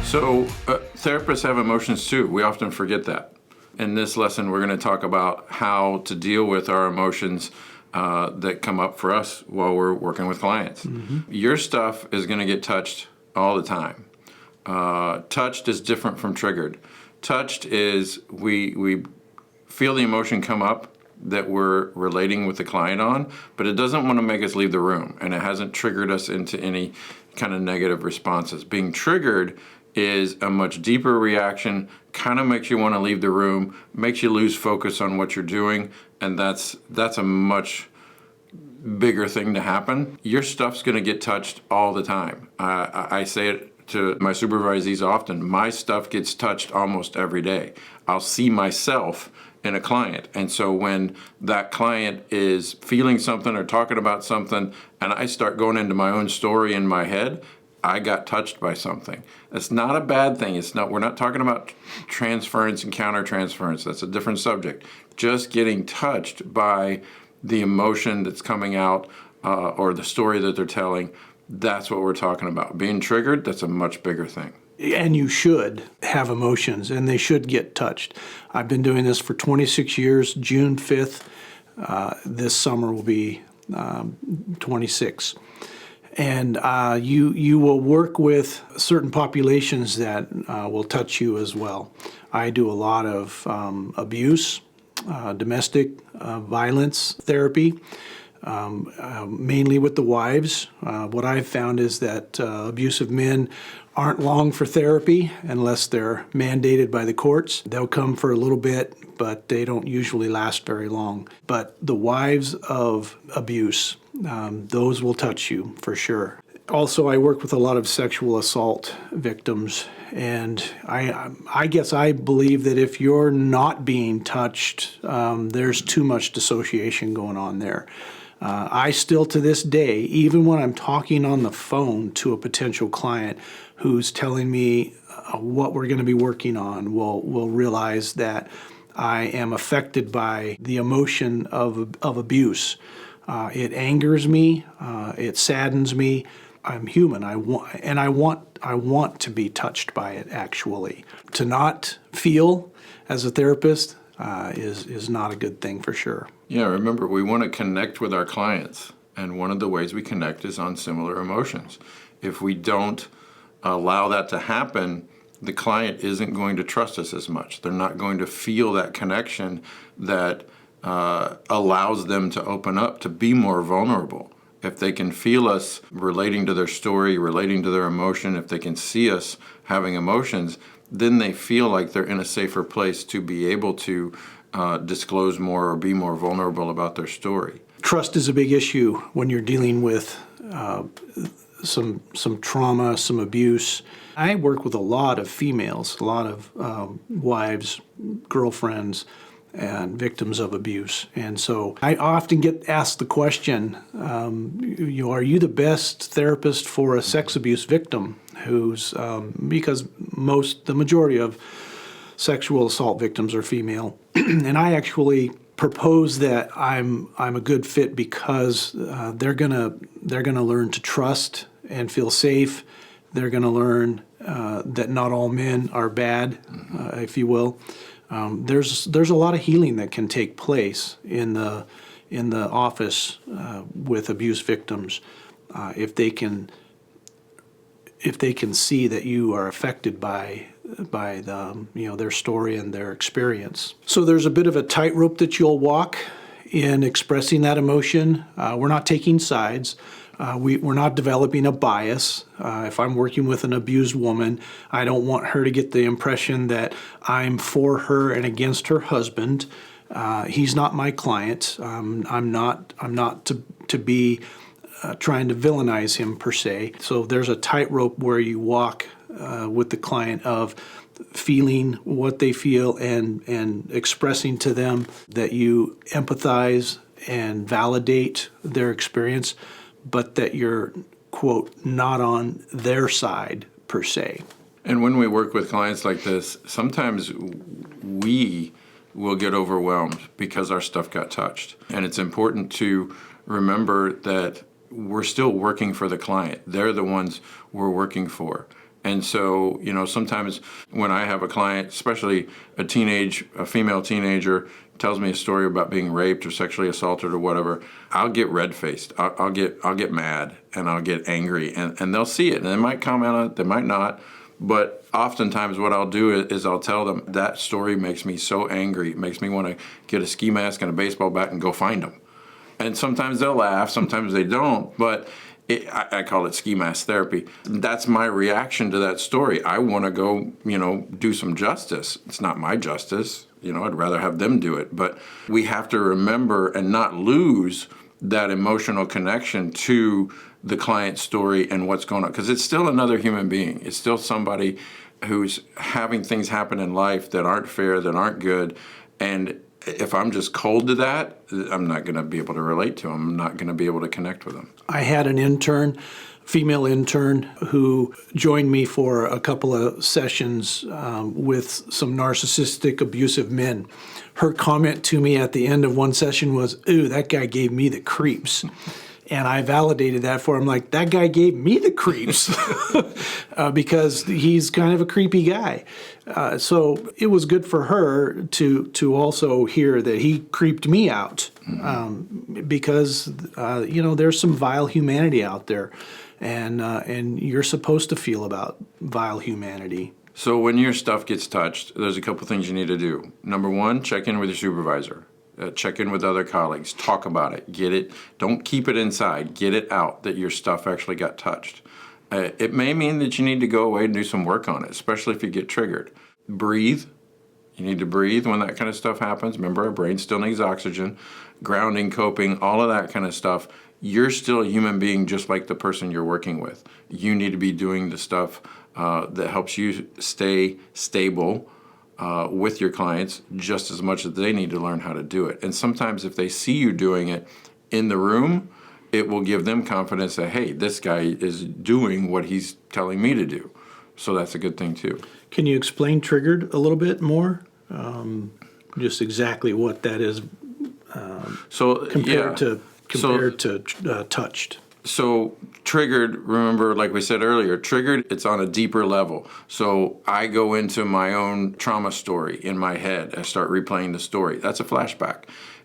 So therapists have emotions too. We often forget that. In this lesson, we're going to talk about how to deal with our emotions that come up for us while we're working with clients. Your stuff is going to get touched all the time. Touched is different from triggered. Touched is we feel the emotion come up that we're relating with the client on, but it doesn't want to make us leave the room, and it hasn't triggered us into any kind of negative responses. Being triggered is a much deeper reaction, kind of makes you want to leave the room, makes you lose focus on what you're doing, and that's a much bigger thing to happen. Your stuff's going to get touched all the time. I say it to my supervisees often. My stuff gets touched almost every day. I'll see myself in a client, and so when that client is feeling something or talking about something, and I start going into my own story in my head, I got touched by something. That's not a bad thing. We're not talking about transference and countertransference. That's a different subject. Just getting touched by the emotion that's coming out or the story that they're telling, that's what we're talking about. Being triggered, that's a much bigger thing. And you should have emotions, and they should get touched. I've been doing this for 26 years. June 5th, this summer will be 26. And you will work with certain populations that will touch you as well. I do a lot of abuse, domestic violence therapy, mainly with the wives. What I've found is that abusive men aren't long for therapy unless they're mandated by the courts. They'll come for a little bit, but they don't usually last very long. But the wives of abuse, those will touch you for sure. Also, I work with a lot of sexual assault victims, and I guess I believe that if you're not being touched, there's too much dissociation going on there. I still, to this day, even when I'm talking on the phone to a potential client who's telling me what we're going to be working on, will realize that I am affected by the emotion of abuse. It angers me. It saddens me. I'm human. I want to be touched by it. Actually, to not feel as a therapist is not a good thing for sure. Yeah, remember, we want to connect with our clients, and one of the ways we connect is on similar emotions. If we don't allow that to happen, the client isn't going to trust us as much. They're not going to feel that connection that allows them to open up, to be more vulnerable. If they can feel us relating to their story, relating to their emotion, if they can see us having emotions, then they feel like they're in a safer place to be able to disclose more or be more vulnerable about their story. Trust is a big issue when you're dealing with some trauma, some abuse. I work with a lot of females, a lot of wives, girlfriends, and victims of abuse. And so I often get asked the question, are you the best therapist for a sex abuse victim who's, because the majority of sexual assault victims are female. And I actually propose that I'm a good fit because they're gonna learn to trust and feel safe. They're gonna learn that not all men are bad, if you will. There's a lot of healing that can take place in the office with abuse victims if they can see that you are affected by their story and their experience. So there's a bit of a tightrope that you'll walk in expressing that emotion. We're not taking sides. We're not developing a bias. If I'm working with an abused woman, I don't want her to get the impression that I'm for her and against her husband. He's not my client. I'm not to be trying to villainize him per se. So there's a tightrope where you walk with the client of feeling what they feel and expressing to them that you empathize and validate their experience, but that you're, quote, not on their side per se. And when we work with clients like this, sometimes we will get overwhelmed because our stuff got touched. And it's important to remember that we're still working for the client. They're the ones we're working for. And so, sometimes when I have a client, especially a female teenager, tells me a story about being raped or sexually assaulted or whatever, I'll get red-faced. I'll get mad and I'll get angry, and they'll see it, and they might comment on it, they might not. But oftentimes what I'll do is I'll tell them, that story makes me so angry. It makes me want to get a ski mask and a baseball bat and go find them. And sometimes they'll laugh, sometimes they don't, but I call it ski mask therapy. That's my reaction to that story. I want to go, do some justice. It's not my justice. I'd rather have them do it. But we have to remember and not lose that emotional connection to the client's story and what's going on, because it's still another human being. It's still somebody who's having things happen in life that aren't fair, that aren't good. And if I'm just cold to that, I'm not going to be able to relate to them. I'm not going to be able to connect with them. I had an intern, female intern, who joined me for a couple of sessions with some narcissistic, abusive men. Her comment to me at the end of one session was, "Ooh, that guy gave me the creeps." And I validated that for him, like, that guy gave me the creeps because he's kind of a creepy guy. So it was good for her to also hear that he creeped me out because, there's some vile humanity out there. And you're supposed to feel about vile humanity. So when your stuff gets touched, there's a couple things you need to do. Number one, check in with your supervisor. Check in with other colleagues. Talk about it. Get it. Don't keep it inside. Get it out that your stuff actually got touched. It may mean that you need to go away and do some work on it, especially if you get triggered. Breathe. You need to breathe when that kind of stuff happens. Remember, our brain still needs oxygen, grounding, coping, all of that kind of stuff. You're still a human being just like the person you're working with. You need to be doing the stuff that helps you stay stable with your clients just as much as they need to learn how to do it. And sometimes if they see you doing it in the room, it will give them confidence that, hey, this guy is doing what he's telling me to do. So that's a good thing too. Can you explain triggered a little bit more? Just exactly what that is compared to touched. So triggered, remember, like we said earlier, triggered, it's on a deeper level. So I go into my own trauma story in my head. I start replaying the story. That's a flashback.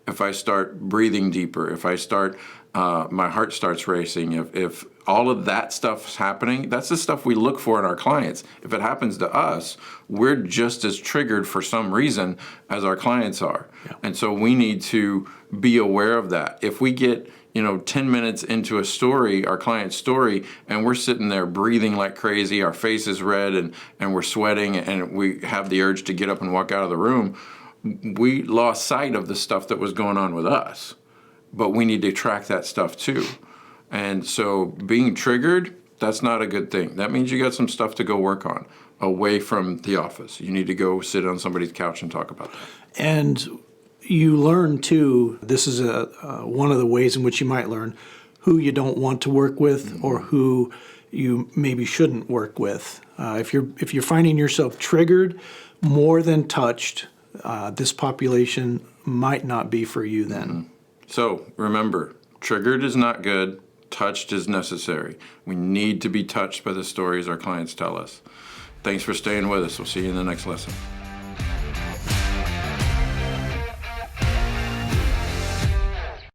If I start breathing deeper, if I start, my heart starts racing, if all of that stuff's happening, that's the stuff we look for in our clients. If it happens to us, we're just as triggered for some reason as our clients are. Yeah. And so we need to be aware of that. If we get 10 minutes into a story, our client's story, and we're sitting there breathing like crazy, our face is red and we're sweating and we have the urge to get up and walk out of the room, we lost sight of the stuff that was going on with us. But we need to track that stuff too. And so being triggered, that's not a good thing. That means you got some stuff to go work on away from the office. You need to go sit on somebody's couch and talk about that. And you learn too, this is one of the ways in which you might learn who you don't want to work with or who you maybe shouldn't work with. If you're finding yourself triggered more than touched, this population might not be for you then. Mm-hmm. So remember, triggered is not good, touched is necessary. We need to be touched by the stories our clients tell us. Thanks for staying with us. We'll see you in the next lesson.